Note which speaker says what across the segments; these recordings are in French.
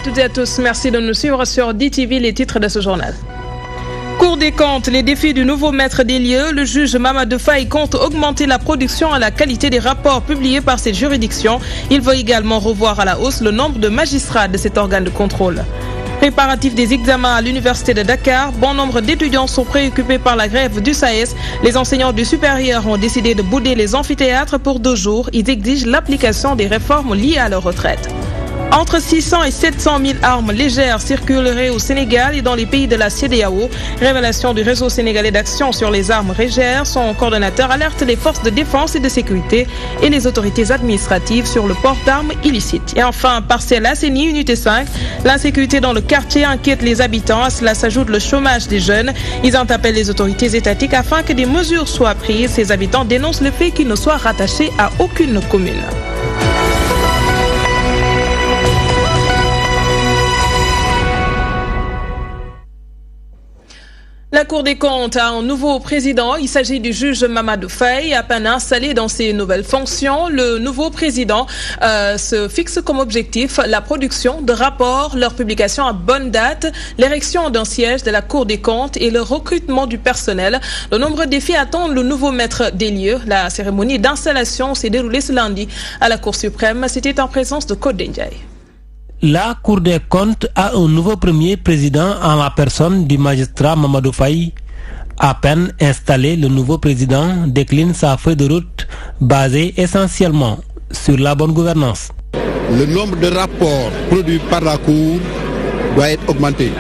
Speaker 1: toutes et à tous. Merci de nous suivre sur DTV, les titres de ce journal. Cour des comptes, les défis du nouveau maître des lieux. Le juge Mamadou Faye compte augmenter la production et la qualité des rapports publiés par cette juridiction. Il veut également revoir à la hausse le nombre de magistrats de cet organe de contrôle. Préparatifs des examens à l'université de Dakar, bon nombre d'étudiants sont préoccupés par la grève du SAES. Les enseignants du supérieur ont décidé de bouder les amphithéâtres pour 2 jours. Ils exigent l'application des réformes liées à leur retraite. Entre 600 et 700 000 armes légères circuleraient au Sénégal et dans les pays de la CEDEAO. Révélation du réseau sénégalais d'action sur les armes légères. Son coordonnateur alerte les forces de défense et de sécurité et les autorités administratives sur le port d'armes illicites. Et enfin, Parcelles Assainies, unité 5. L'insécurité dans le quartier inquiète les habitants. À cela s'ajoute le chômage des jeunes. Ils en appellent les autorités étatiques afin que des mesures soient prises. Ces habitants dénoncent le fait qu'ils ne soient rattachés à aucune commune. La Cour des comptes a un nouveau président. Il s'agit du juge Mamadou Faye, à peine installé dans ses nouvelles fonctions. Le nouveau président se fixe comme objectif la production de rapports, leur publication à bonne date, l'érection d'un siège de la Cour des comptes et le recrutement du personnel. De nombreux défis attendent le nouveau maître des lieux. La cérémonie d'installation s'est déroulée ce lundi à la Cour suprême. C'était en présence de Code Ndiaye.
Speaker 2: La Cour des comptes a un nouveau premier président en la personne du magistrat Mamadou Faye. À peine installé, le nouveau président décline sa feuille de route basée essentiellement sur la bonne gouvernance.
Speaker 3: Le nombre de rapports produits par la Cour doit être augmenté.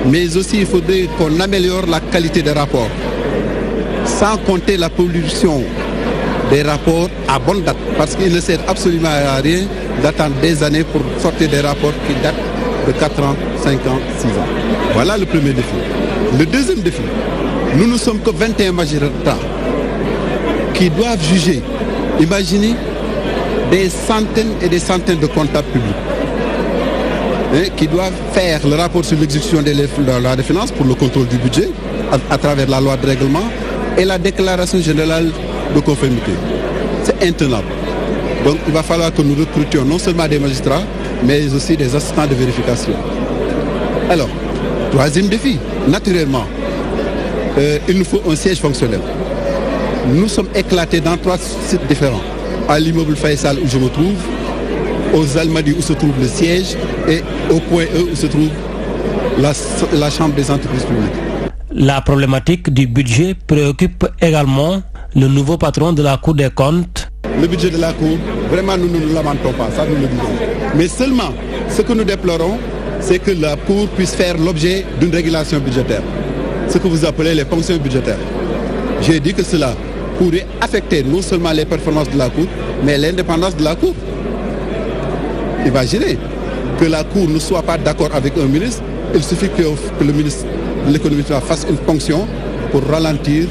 Speaker 3: Mais aussi, il faudrait qu'on améliore la qualité des rapports. Sans compter la production des rapports à bonne date. Parce qu'il ne sert absolument à rien d'attendre des années pour sortir des rapports qui datent de 4 ans, 5 ans, 6 ans. Voilà le premier défi. Le deuxième défi, nous ne sommes que 21 magistrats qui doivent juger. Imaginez des centaines et des centaines de comptables publics qui doivent faire le rapport sur l'exécution de la loi de finances pour le contrôle du budget à travers la loi de règlement et la déclaration générale de conformité. C'est intenable. Donc il va falloir que nous recrutions non seulement des magistrats, mais aussi des assistants de vérification. Alors, troisième défi, naturellement, il nous faut un siège fonctionnel. Nous sommes éclatés dans 3 sites différents. À l'immeuble Faisal où je me trouve, aux Almadies où se trouve le siège et au point E où se trouve la chambre des entreprises publiques.
Speaker 2: La problématique du budget préoccupe également le nouveau patron de la Cour des comptes.
Speaker 3: Le budget de la Cour, vraiment nous ne nous lamentons pas, ça nous le disons. Mais seulement, ce que nous déplorons, c'est que la Cour puisse faire l'objet d'une régulation budgétaire. Ce que vous appelez les ponctions budgétaires. J'ai dit que cela pourrait affecter non seulement les performances de la Cour, mais l'indépendance de la Cour. Imaginez que la Cour ne soit pas d'accord avec un ministre, il suffit que le ministre de l'économie fasse une ponction pour ralentir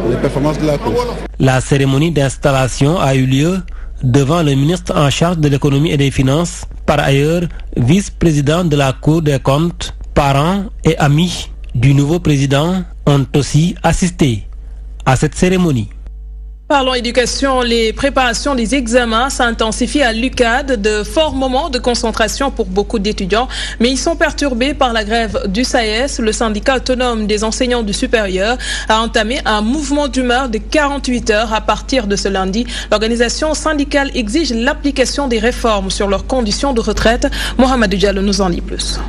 Speaker 3: les performances de la Cour.
Speaker 2: La cérémonie d'installation a eu lieu devant le ministre en charge de l'économie et des finances, par ailleurs vice-président de la Cour des comptes. Parents et amis du nouveau président ont aussi assisté à cette cérémonie.
Speaker 1: Parlons éducation, les préparations des examens s'intensifient à l'UCAD, de forts moments de concentration pour beaucoup d'étudiants, mais ils sont perturbés par la grève du SAES. Le syndicat autonome des enseignants du supérieur a entamé un mouvement d'humeur de 48 heures à partir de ce lundi. L'organisation syndicale exige l'application des réformes sur leurs conditions de retraite. Mohamedou Diallo nous en dit plus.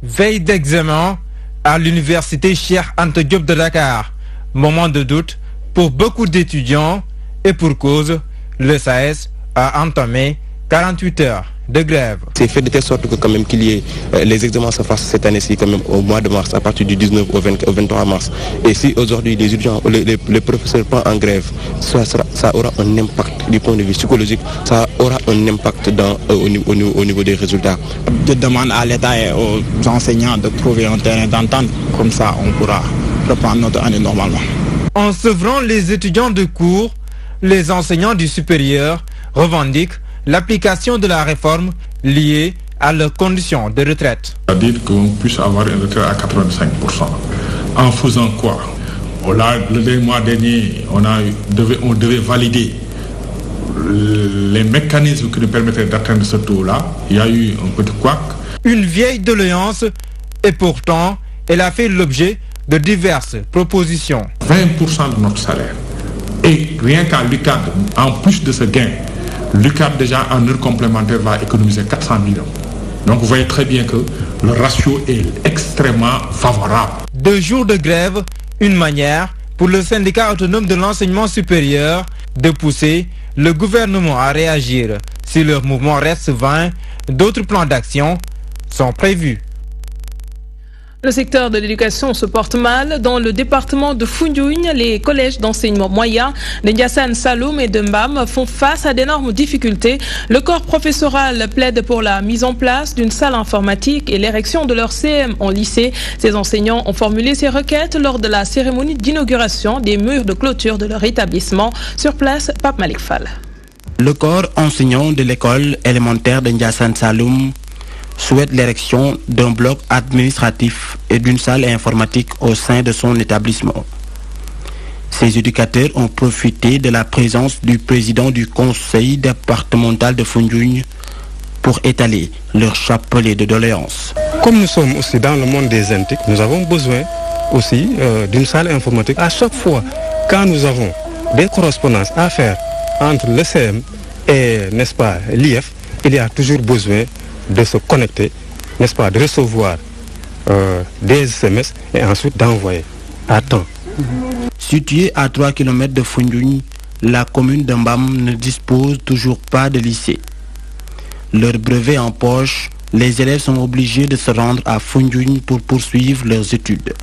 Speaker 4: Veille d'examen à l'université Cheikh Anta Diop de Dakar. Moment de doute pour beaucoup d'étudiants et pour cause, le SAES a entamé 48 heures de grève.
Speaker 5: C'est fait de telle sorte que quand même qu'il y ait les examens se fassent cette année-ci quand même au mois de mars, à partir du 19 au 23 mars. Et si aujourd'hui les étudiants, les professeurs partent en grève, ça aura un impact du point de vue psychologique, ça aura un impact au niveau des résultats.
Speaker 6: Je demande à l'État et aux enseignants de trouver un terrain d'entente, comme ça on pourra reprendre notre année normalement.
Speaker 4: En sevrant les étudiants de cours, les enseignants du supérieur revendiquent l'application de la réforme liée à leurs conditions de retraite.
Speaker 7: C'est-à-dire qu'on puisse avoir une retraite à 85%. En faisant quoi? Le mois dernier, on devait valider les mécanismes qui nous permettraient d'atteindre ce taux-là. Il y a eu un petit couac.
Speaker 4: une vieille doléance et pourtant, elle a fait l'objet de diverses propositions.
Speaker 7: 20% de notre salaire. Et rien qu'à l'UCAD, en plus de ce gain, l'UCAD déjà en heure complémentaire va économiser 400 millions. Donc vous voyez très bien que le ratio est extrêmement favorable.
Speaker 4: 2 jours de grève, une manière pour le syndicat autonome de l'enseignement supérieur de pousser le gouvernement à réagir. Si leur mouvement reste vain, d'autres plans d'action sont prévus.
Speaker 1: Le secteur de l'éducation se porte mal. Dans le département de Foundiougne, les collèges d'enseignement moyen de Ndiassane Saloum et de Mbam font face à d'énormes difficultés. Le corps professoral plaide pour la mise en place d'une salle informatique et l'érection de leur CM en lycée. Ces enseignants ont formulé ces requêtes lors de la cérémonie d'inauguration des murs de clôture de leur établissement. Sur place, Pape Malik Fall.
Speaker 8: Le corps enseignant de l'école élémentaire de Ndiassane Saloum souhaite l'érection d'un bloc administratif et d'une salle informatique au sein de son établissement. Ces éducateurs ont profité de la présence du président du conseil départemental de Foundiougne pour étaler leur chapelet de doléances.
Speaker 9: Comme nous sommes aussi dans le monde des intiques, nous avons besoin aussi d'une salle informatique. À chaque fois, quand nous avons des correspondances à faire entre le CM et, n'est-ce pas, l'IF, il y a toujours besoin de se connecter, n'est-ce pas, de recevoir des SMS et ensuite d'envoyer à temps.
Speaker 8: Située à 3 km de Foundiougne, la commune de Mbam ne dispose toujours pas de lycée. Leur brevet en poche, les élèves sont obligés de se rendre à Foundiougne pour poursuivre leurs études.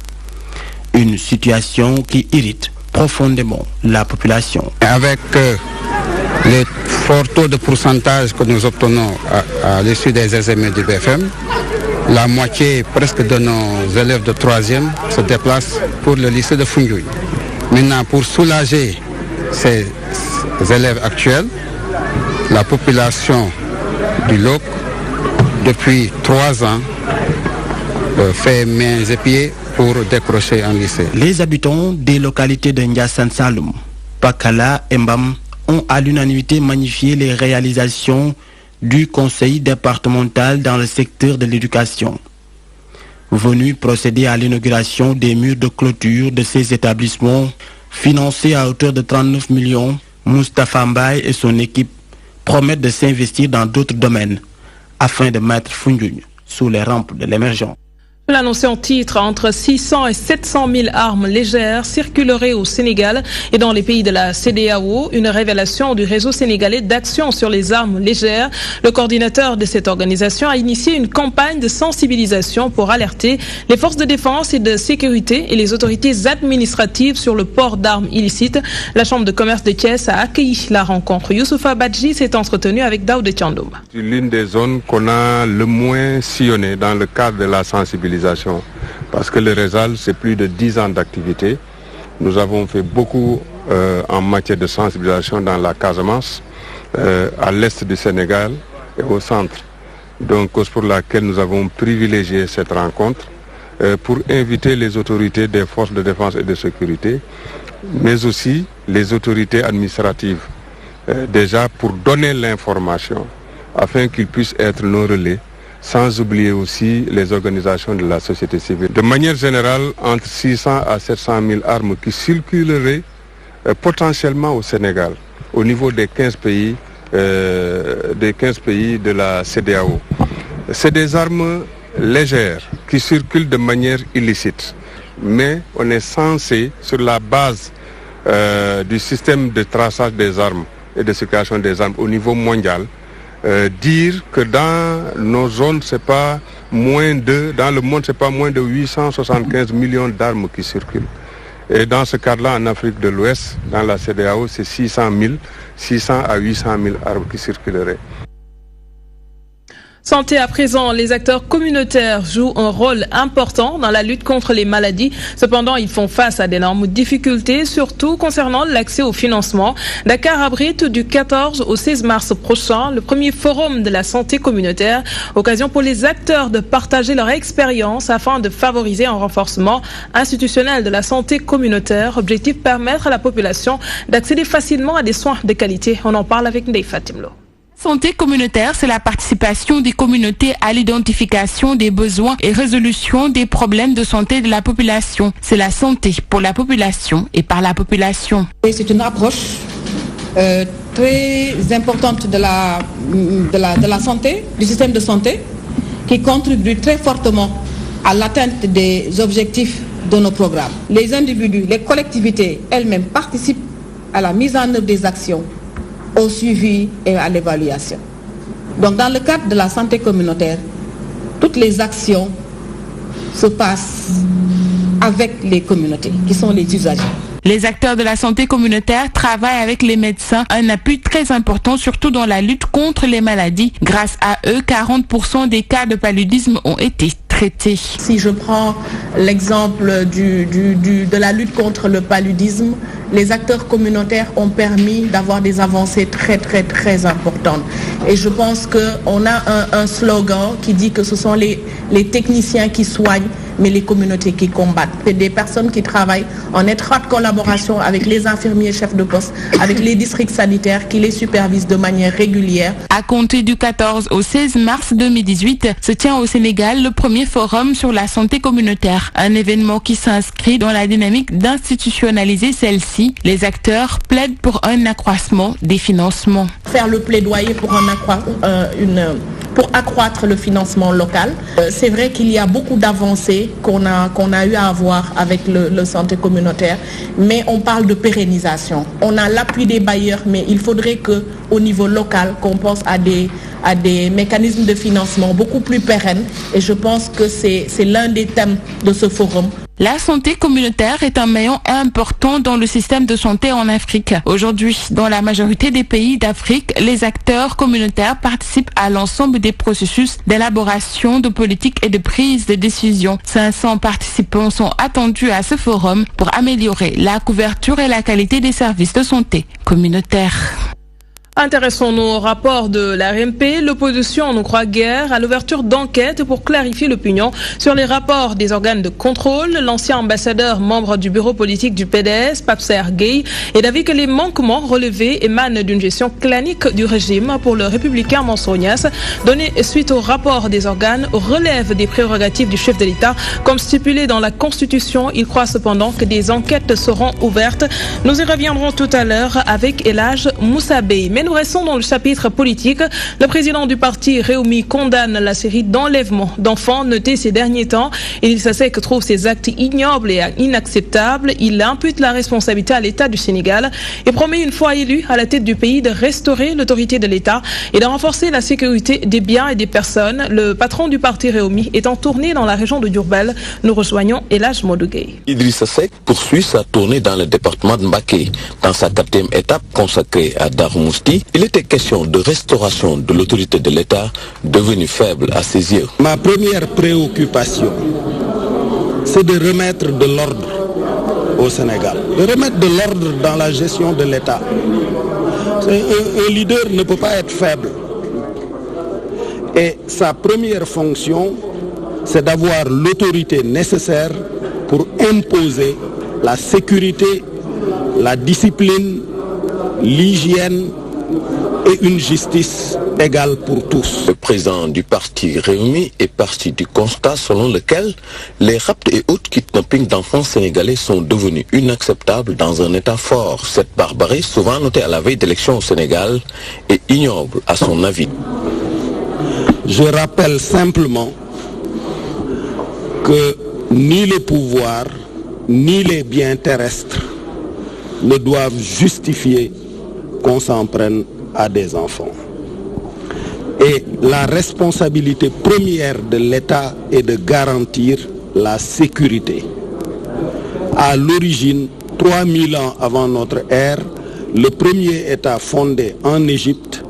Speaker 8: Une situation qui irrite profondément la population.
Speaker 3: Avec le fort taux de pourcentage que nous obtenons à l'issue des examens du BFM, la moitié presque de nos élèves de 3e se déplacent pour le lycée de Foundiougne. Maintenant, pour soulager ces élèves actuels, la population du LOC, depuis 3 ans, fait mains et pieds pour décrocher un lycée.
Speaker 8: Les habitants des localités de Ndiassane Saloum, Pakala et Mbam ont à l'unanimité magnifié les réalisations du conseil départemental dans le secteur de l'éducation. Venu procéder à l'inauguration des murs de clôture de ces établissements, financés à hauteur de 39 millions, Moustapha Mbaye et son équipe promettent de s'investir dans d'autres domaines afin de mettre Foundiougne sous les rampes de l'émergence.
Speaker 1: L'annoncé en titre, entre 600 et 700 000 armes légères circuleraient au Sénégal et dans les pays de la CEDEAO, une révélation du réseau sénégalais d'action sur les armes légères. Le coordinateur de cette organisation a initié une campagne de sensibilisation pour alerter les forces de défense et de sécurité et les autorités administratives sur le port d'armes illicites. La Chambre de commerce de Thiès a accueilli la rencontre. Youssoufa Badji s'est entretenu avec Daoud Thiandoum.
Speaker 10: C'est l'une des zones qu'on a le moins sillonné dans le cadre de la sensibilisation. Parce que le RESAL, c'est plus de 10 ans d'activité. Nous avons fait beaucoup en matière de sensibilisation dans la Casamance, à l'est du Sénégal et au centre. Donc, cause pour laquelle nous avons privilégié cette rencontre pour inviter les autorités des forces de défense et de sécurité, mais aussi les autorités administratives, déjà pour donner l'information, afin qu'ils puissent être nos relais, sans oublier aussi les organisations de la société civile. De manière générale, entre 600 à 700 000 armes qui circuleraient potentiellement au Sénégal, au niveau des 15 pays de la CEDEAO. C'est des armes légères qui circulent de manière illicite, mais on est censé, sur la base du système de traçage des armes et de circulation des armes au niveau mondial, dire que dans nos zones, dans le monde, c'est pas moins de 875 millions d'armes qui circulent. Et dans ce cadre-là, en Afrique de l'Ouest, dans la CEDEAO, c'est 600 à 800 000 armes qui circuleraient.
Speaker 1: Santé à présent, les acteurs communautaires jouent un rôle important dans la lutte contre les maladies. Cependant, ils font face à d'énormes difficultés, surtout concernant l'accès au financement. Dakar abrite du 14 au 16 mars prochain le premier forum de la santé communautaire, occasion pour les acteurs de partager leur expérience afin de favoriser un renforcement institutionnel de la santé communautaire. Objectif, permettre à la population d'accéder facilement à des soins de qualité. On en parle avec Ndeye Fatimlo.
Speaker 11: Santé communautaire, c'est la participation des communautés à l'identification des besoins et résolution des problèmes de santé de la population. C'est la santé pour la population et par la population.
Speaker 12: C'est une approche très importante de la santé, du système de santé, qui contribue très fortement à l'atteinte des objectifs de nos programmes. Les individus, les collectivités elles-mêmes participent à la mise en œuvre des actions, au suivi et à l'évaluation. Donc dans le cadre de la santé communautaire, toutes les actions se passent avec les communautés, qui sont les usagers.
Speaker 11: Les acteurs de la santé communautaire travaillent avec les médecins, un appui très important surtout dans la lutte contre les maladies. Grâce à eux, 40% des cas de paludisme ont été traités.
Speaker 12: Si je prends l'exemple de la lutte contre le paludisme, les acteurs communautaires ont permis d'avoir des avancées très importantes. Et je pense qu'on a un slogan qui dit que ce sont les techniciens qui soignent, mais les communautés qui combattent. C'est des personnes qui travaillent en étroite collaboration avec les infirmiers chefs de poste, avec les districts sanitaires qui les supervisent de manière régulière.
Speaker 11: À compter du 14 au 16 mars 2018, se tient au Sénégal le premier forum sur la santé communautaire, un événement qui s'inscrit dans la dynamique d'institutionnaliser celle-ci. Les acteurs plaident pour un accroissement des financements.
Speaker 12: Faire le plaidoyer pour accroître le financement local. C'est vrai qu'il y a beaucoup d'avancées qu'on a eu à avoir avec le santé communautaire, mais on parle de pérennisation. On a l'appui des bailleurs, mais il faudrait qu'au niveau local, qu'on pense à des mécanismes de financement beaucoup plus pérennes, et je pense que c'est l'un des thèmes de ce forum.
Speaker 11: La santé communautaire est un maillon important dans le système de santé en Afrique. Aujourd'hui, dans la majorité des pays d'Afrique, les acteurs communautaires participent à l'ensemble des processus d'élaboration de politiques et de prise de décision. 500 participants sont attendus à ce forum pour améliorer la couverture et la qualité des services de santé communautaire.
Speaker 1: Intéressons-nous au rapport de l'ARMP. L'opposition ne croit guère à l'ouverture d'enquêtes pour clarifier l'opinion sur les rapports des organes de contrôle. L'ancien ambassadeur membre du bureau politique du PDS, Papser Gueye, est d'avis que les manquements relevés émanent d'une gestion clanique du régime. Pour le républicain Mansour Niasse, donné suite au rapport des organes, relève des prérogatives du chef de l'État. Comme stipulé dans la Constitution, il croit cependant que des enquêtes seront ouvertes. Nous y reviendrons tout à l'heure avec Elhadj Moussa Bey. Mais nous restons dans le chapitre politique. Le président du parti Réumi condamne la série d'enlèvements d'enfants notés ces derniers temps. Il s'assèque que trouve ces actes ignobles et inacceptables. Il impute la responsabilité à l'État du Sénégal et promet une fois élu à la tête du pays de restaurer l'autorité de l'État et de renforcer la sécurité des biens et des personnes. Le patron du parti Réumi est en tournée dans la région de Diourbel. Nous rejoignons Elhadj Gueye.
Speaker 13: Idrissa Seck poursuit sa tournée dans le département de Mbacké. Dans sa 4e étape consacrée à Darou Mouhty, il était question de restauration de l'autorité de l'État devenue faible à ses yeux.
Speaker 14: Ma première préoccupation, c'est de remettre de l'ordre au Sénégal, de remettre de l'ordre dans la gestion de l'État. Un leader ne peut pas être faible. Et sa première fonction, c'est d'avoir l'autorité nécessaire pour imposer la sécurité, la discipline, l'hygiène et une justice égale pour tous.
Speaker 13: Le président du parti Réumi est parti du constat selon lequel les rapts et autres kidnappings d'enfants sénégalais sont devenus inacceptables dans un état fort. Cette barbarie, souvent notée à la veille d'élections au Sénégal, est ignoble à son avis.
Speaker 14: Je rappelle simplement que ni le pouvoir ni les biens terrestres ne doivent justifier qu'on s'en prenne à des enfants. Et la responsabilité première de l'État est de garantir la sécurité. À l'origine, 3000 ans avant notre ère, le premier État fondé en Égypte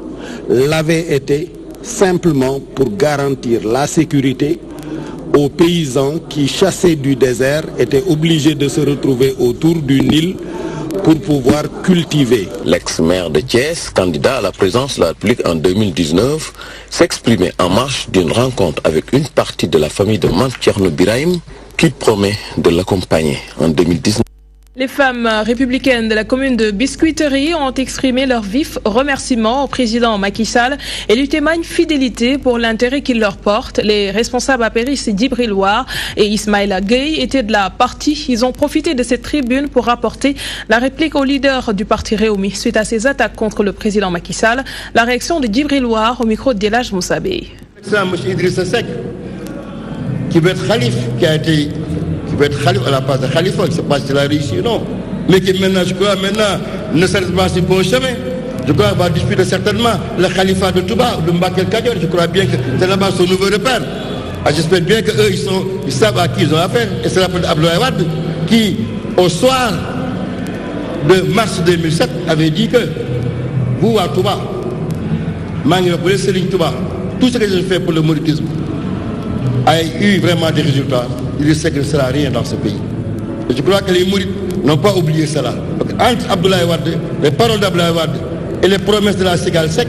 Speaker 14: l'avait été simplement pour garantir la sécurité aux paysans qui, chassés du désert, étaient obligés de se retrouver autour du Nil pour pouvoir cultiver.
Speaker 13: L'ex-maire de Thiès, candidat à la présidence de la République en 2019, s'exprimait en marge d'une rencontre avec une partie de la famille de Mame Thierno Birahim qui promet de l'accompagner en 2019.
Speaker 1: Les femmes républicaines de la commune de Biscuiterie ont exprimé leur vif remerciement au président Macky Sall et lui témoignent fidélité pour l'intérêt qu'il leur porte. Les responsables apéristes Djibril War et Ismaïla Gueye étaient de la partie. Ils ont profité de cette tribune pour apporter la réplique au leader du parti Réumi suite à ses attaques contre le président Macky Sall. La réaction de Djibril War au micro de Delage Moussabé.
Speaker 15: C'est M. Idrissa Seck qui veut être calife, qui veut être calife à la place de Khalifa, je ne sais pas s'il a réussi ou non, mais qui maintenant, je crois, ne s'arrête pas sur le bon chemin. Je crois qu'il va disputer certainement le Khalifa de Touba, de Mbakel Kadior. Je crois bien que c'est là-bas son nouveau repère. J'espère bien qu'eux, ils savent à qui ils ont affaire. Et c'est la police d'Abdoulaye Wade qui, au soir de mars 2007, avait dit que vous, à Touba, Mangi Serigne Touba, tout ce que j'ai fait pour le mouridisme a eu vraiment des résultats. Il sait qu'il ne sera rien dans ce pays. Et je crois que les mourides n'ont pas oublié cela. Donc, entre Abdoulaye Wade, les paroles d'Abdoulaye Wade et les promesses de la Cigale Sec,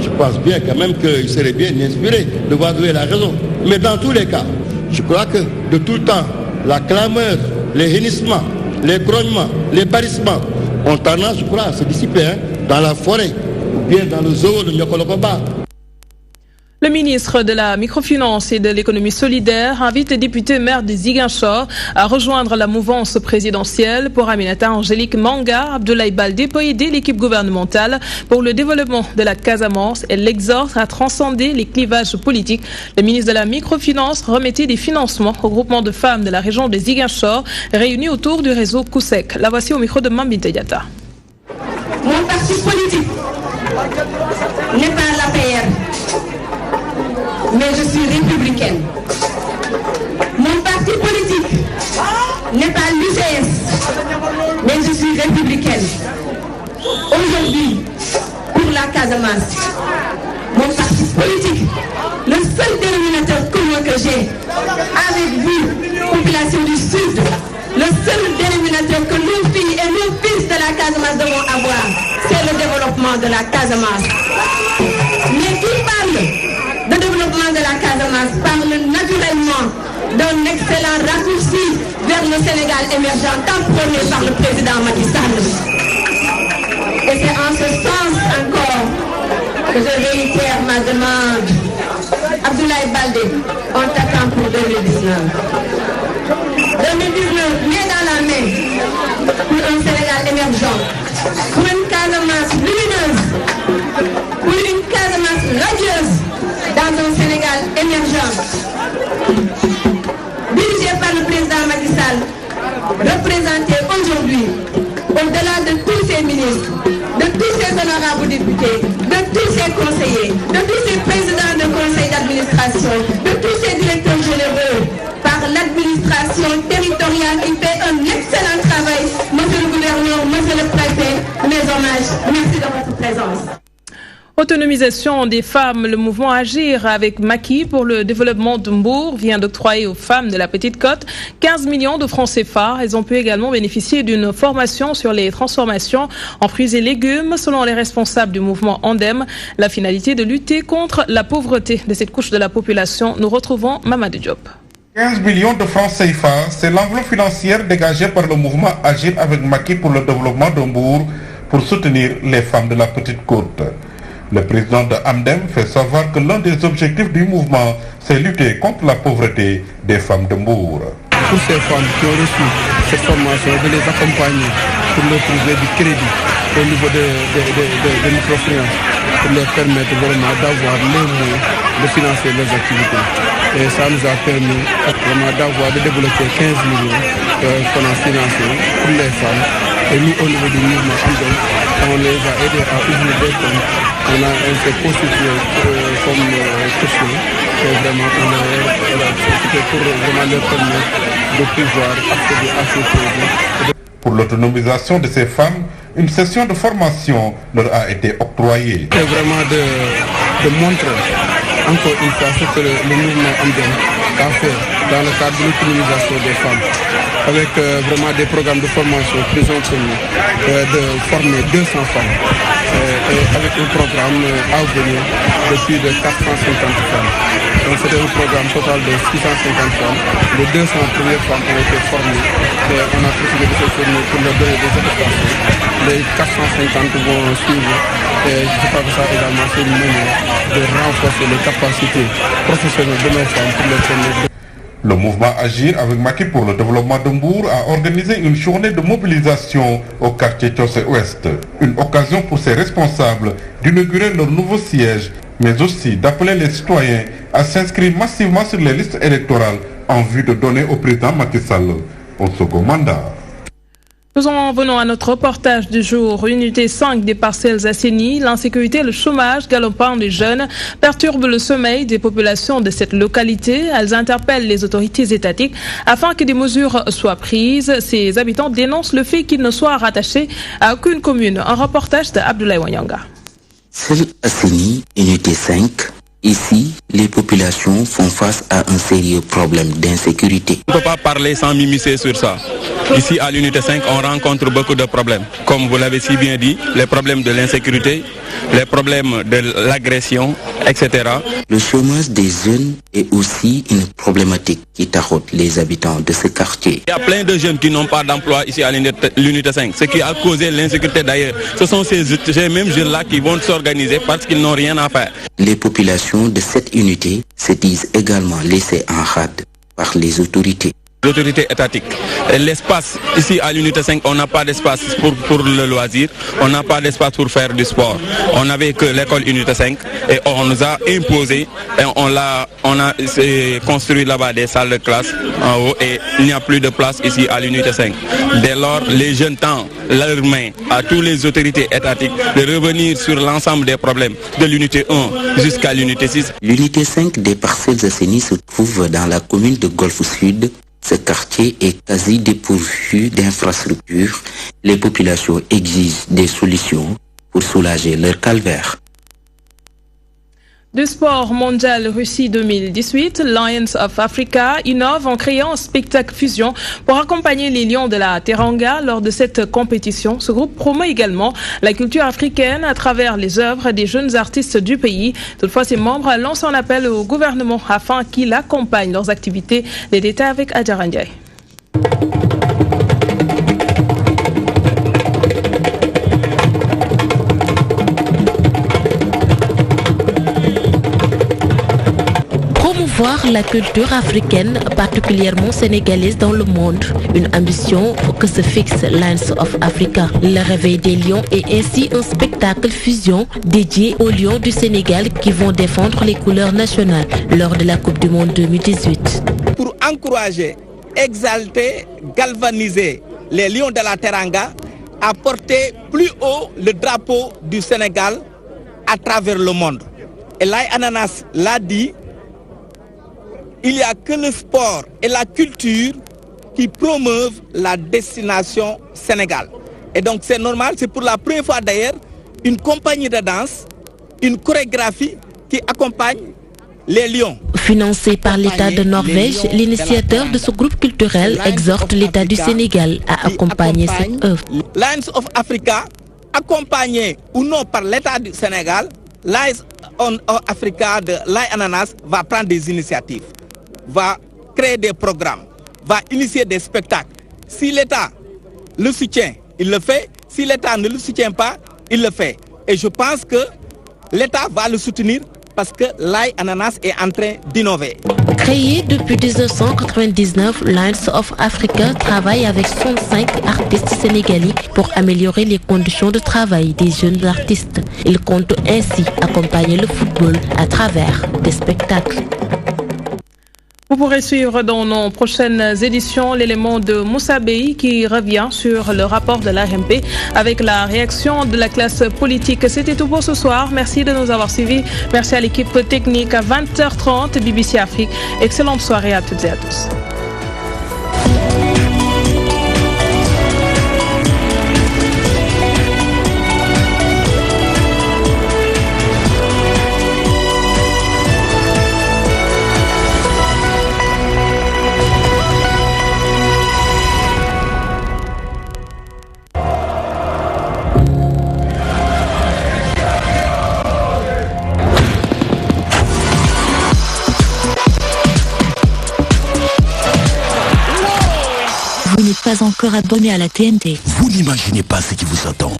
Speaker 15: je pense bien quand même qu'il serait bien inspiré de voir où est la raison. Mais dans tous les cas, je crois que de tout le temps, la clameur, les hennissements, les grognements, les barrissements ont tendance, je crois, à se dissiper dans la forêt ou bien dans le zoo de Nyokolokoba.
Speaker 1: Le ministre de la Microfinance et de l'Économie solidaire invite les députés maires de Ziguinchor à rejoindre la mouvance présidentielle. Pour Aminata Angélique Manga, Abdoulaye Baldé peut aider l'équipe gouvernementale pour le développement de la Casamance. Elle l'exhorte à transcender les clivages politiques. Le ministre de la Microfinance remettait des financements au groupement de femmes de la région de Ziguinchor réunis autour du réseau Kousek. La voici au micro de Mambinte Diatta.
Speaker 16: Mon parti politique n'est pas l'APR. Mais je suis républicaine. Mon parti politique n'est pas l'UCS, mais je suis républicaine. Aujourd'hui, pour la Casamance, mon parti politique, le seul dénominateur commun que j'ai avec vous, population du Sud, le seul dénominateur que nos filles et nos fils de la Casamance devons avoir, c'est le développement de la Casamance. Mais qui parle de développement de la Casamance parle naturellement d'un excellent raccourci vers le Sénégal émergent tant prôné par le président Macky Sall. Et c'est en ce sens encore que je réitère ma demande. Abdoulaye Baldé, on t'attend pour 2019. 2019, main dans la main, pour un Sénégal émergent, pour une Casamance lumineuse, pour une Casamance radieuse, dans un Sénégal émergent, dirigé par le président Macky Sall, représenté aujourd'hui, au-delà de tous ses ministres, de tous ses honorables députés, de tous ses conseillers, de tous ses présidents de conseil d'administration, de tous ses directeurs généraux, par l'administration territoriale qui fait un excellent travail. Monsieur le gouverneur, monsieur le préfet, mes hommages, merci de votre présence.
Speaker 1: Autonomisation des femmes, le mouvement Agir avec Macky pour le développement de Mbour vient d'octroyer aux femmes de la Petite Côte 15 millions de francs CFA. Elles ont pu également bénéficier d'une formation sur les transformations en fruits et légumes. Selon les responsables du mouvement Andem, la finalité de lutter contre la pauvreté de cette couche de la population. Nous retrouvons Mamadou Diop.
Speaker 17: 15 millions de francs CFA, c'est l'enveloppe financière dégagée par le mouvement Agir avec Macky pour le développement de Mbour pour soutenir les femmes de la Petite Côte. Le président de Amdem fait savoir que l'un des objectifs du mouvement, c'est lutter contre la pauvreté des femmes de Mbour.
Speaker 18: Pour ces femmes qui ont reçu cette formation, de les accompagner pour leur trouver du crédit au niveau de microfinance, pour leur permettre vraiment d'avoir les moyens de financer leurs activités. Et ça nous a permis vraiment de débloquer 15 millions de finances financières pour les femmes. Et nous, au niveau du mouvement Amdem, on les a aidés à ouvrir des comptes. On s'est constitué comme caution. Et vraiment, c'était pour vraiment leur permettre de pouvoir accéder à ces produits.
Speaker 17: Pour l'autonomisation de ces femmes, une session de formation leur a été octroyée.
Speaker 18: C'est vraiment de montrer encore une fois ce que le mouvement Amdem a fait dans le cadre de l'autonomisation des femmes, avec vraiment des programmes de formation qui ont permis de former 200 femmes et avec un programme à venir de plus de 450 femmes. c'était un programme total de 650 femmes. Les 200 premières femmes ont été formées et on a profité de ces former pour leur donner des attestations. Les 450 vont suivre et je crois que ça également c'est une manière de renforcer les capacités professionnelles de nos femmes pour leur permettre.
Speaker 17: Le mouvement Agir avec Macky pour le développement de Mbour a organisé une journée de mobilisation au quartier Tiossé Ouest. Une occasion pour ses responsables d'inaugurer leur nouveau siège, mais aussi d'appeler les citoyens à s'inscrire massivement sur les listes électorales en vue de donner au président Macky Sall un second mandat.
Speaker 1: Nous en venons à notre reportage du jour. Unité 5 des Parcelles Assainies, l'insécurité et le chômage galopant des jeunes perturbent le sommeil des populations de cette localité. Elles interpellent les autorités étatiques afin que des mesures soient prises. Ces habitants dénoncent le fait qu'ils ne soient rattachés à aucune commune. Un reportage de Abdoulaye Wanyanga.
Speaker 19: Parcelles Assainies, Unité 5. Ici, les populations font face à un sérieux problème d'insécurité.
Speaker 5: On ne peut pas parler sans m'immiscer sur ça. Ici, à l'unité 5, on rencontre beaucoup de problèmes. Comme vous l'avez si bien dit, les problèmes de l'insécurité, les problèmes de l'agression, etc.
Speaker 19: Le chômage des jeunes est aussi une problématique qui taraude les habitants de ce quartier.
Speaker 5: Il y a plein de jeunes qui n'ont pas d'emploi ici à l'unité 5, ce qui a causé l'insécurité d'ailleurs. Ce sont ces mêmes jeunes-là qui vont s'organiser parce qu'ils n'ont rien à faire.
Speaker 19: Les populations de cette unité se disent également laissées en rade par les autorités.
Speaker 5: L'autorité étatique. L'espace, ici à l'unité 5, on n'a pas d'espace pour le loisir, on n'a pas d'espace pour faire du sport. On n'avait que l'école unité 5 et on nous a imposé, et on a construit là-bas des salles de classe en haut et il n'y a plus de place ici à l'unité 5. Dès lors, les jeunes tendent leurs mains à toutes les autorités étatiques de revenir sur l'ensemble des problèmes de l'unité 1 jusqu'à l'unité 6.
Speaker 19: L'unité 5 des Parcelles Assainies se trouve dans la commune de Golfe Sud. Ce quartier est quasi dépourvu d'infrastructures. Les populations exigent des solutions pour soulager leur calvaire.
Speaker 1: Du sport mondial Russie 2018, Lions of Africa innove en créant un spectacle fusion pour accompagner les Lions de la Teranga lors de cette compétition. Ce groupe promeut également la culture africaine à travers les œuvres des jeunes artistes du pays. Toutefois, ses membres lancent un appel au gouvernement afin qu'il accompagne leurs activités. Les détails avec Adjaran Ndiaye.
Speaker 20: Voir la culture africaine, particulièrement sénégalaise dans le monde, une ambition que se fixe Lions of Africa. Le réveil des lions est ainsi un spectacle fusion dédié aux lions du Sénégal qui vont défendre les couleurs nationales lors de la Coupe du Monde 2018.
Speaker 21: Pour encourager, exalter, galvaniser les lions de la Teranga à porter plus haut le drapeau du Sénégal à travers le monde. Et Laye Ananas l'a dit, il n'y a que le sport et la culture qui promeuvent la destination Sénégal. Et donc c'est normal, c'est pour la première fois d'ailleurs une compagnie de danse, une chorégraphie qui accompagne les lions.
Speaker 20: Financé par l'État de Norvège, l'initiateur de ce groupe culturel exhorte l'État du Sénégal à accompagner cette œuvre.
Speaker 21: Lions of Africa, accompagné ou non par l'État du Sénégal, Lions of Africa de Laye Ananas va prendre des initiatives, va créer des programmes, va initier des spectacles. Si l'État le soutient, il le fait. Si l'État ne le soutient pas, il le fait. Et je pense que l'État va le soutenir parce que Laye Ananas est en train d'innover.
Speaker 20: Créé depuis 1999, Lions of Africa travaille avec 65 artistes sénégalais pour améliorer les conditions de travail des jeunes artistes. Il compte ainsi accompagner le football à travers des spectacles.
Speaker 1: Vous pourrez suivre dans nos prochaines éditions l'élément de Moussa Bey qui revient sur le rapport de l'ARMP avec la réaction de la classe politique. C'était tout pour ce soir. Merci de nous avoir suivis. Merci à l'équipe technique à 20h30 BBC Afrique. Excellente soirée à toutes et à tous.
Speaker 2: Vous n'êtes pas encore abonné à la TNT.
Speaker 22: Vous n'imaginez pas ce qui vous attend.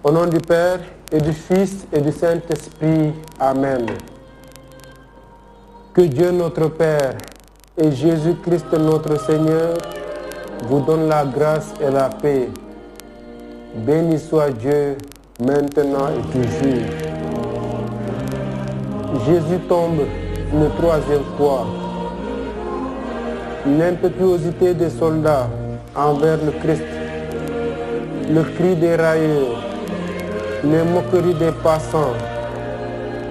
Speaker 23: Au nom du Père et du Fils et du Saint-Esprit. Amen. Que Dieu notre Père et Jésus-Christ notre Seigneur vous donnent la grâce et la paix. Béni soit Dieu maintenant et toujours. Jésus tombe une troisième fois. L'impétuosité des soldats envers le Christ, le cri des railleurs, les moqueries des passants,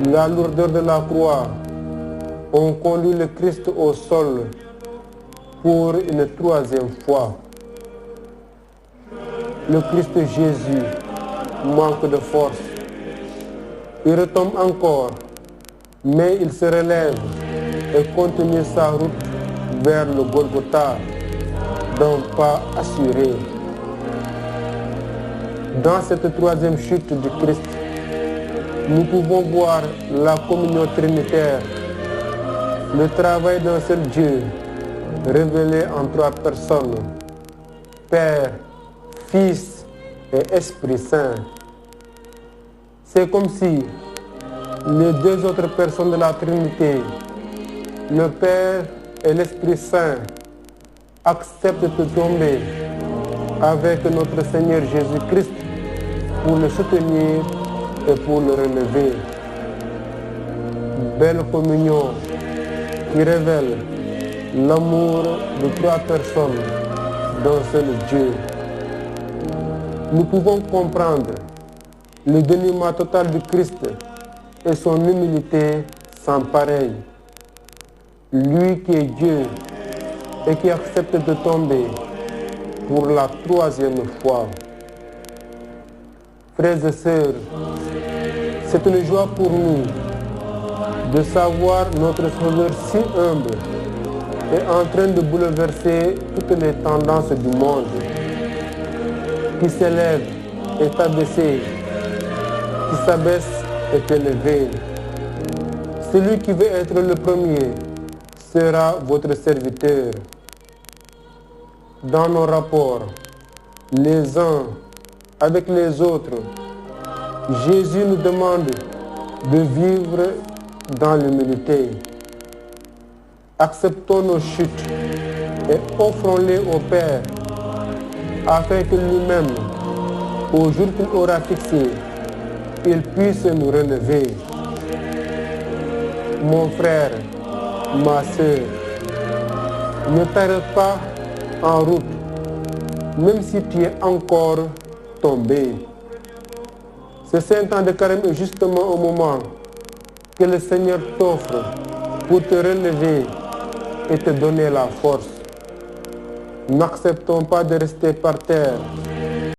Speaker 23: la lourdeur de la croix ont conduit le Christ au sol pour une troisième fois. Le Christ Jésus manque de force. Il retombe encore, mais il se relève et continue sa route vers le Golgotha, d'un pas assuré. Dans cette troisième chute du Christ, nous pouvons voir la communion trinitaire, le travail d'un seul Dieu, révélé en trois personnes, Père, Fils et Esprit Saint. C'est comme si les deux autres personnes de la Trinité, le Père et l'Esprit Saint, acceptent de tomber avec notre Seigneur Jésus-Christ pour le soutenir et pour le relever. Belle communion qui révèle l'amour de trois personnes d'un seul Dieu. Nous pouvons comprendre le dénuement total du Christ et son humilité sans pareil. Lui qui est Dieu et qui accepte de tomber pour la troisième fois. Frères et sœurs, c'est une joie pour nous de savoir notre Sauveur si humble et en train de bouleverser toutes les tendances du monde, qui s'élève et abaissé, qui s'abaisse et élevé. Celui qui veut être le premier sera votre serviteur. Dans nos rapports, les uns avec les autres, Jésus nous demande de vivre dans l'humilité. Acceptons nos chutes et offrons-les au Père, afin que lui-même, au jour qu'il aura fixé, il puisse nous relever. Mon frère, ma sœur, ne t'arrête pas en route, même si tu es encore tombé. Ce saint temps de carême est justement au moment que le Seigneur t'offre pour te relever et te donner la force. N'acceptons pas de rester par terre,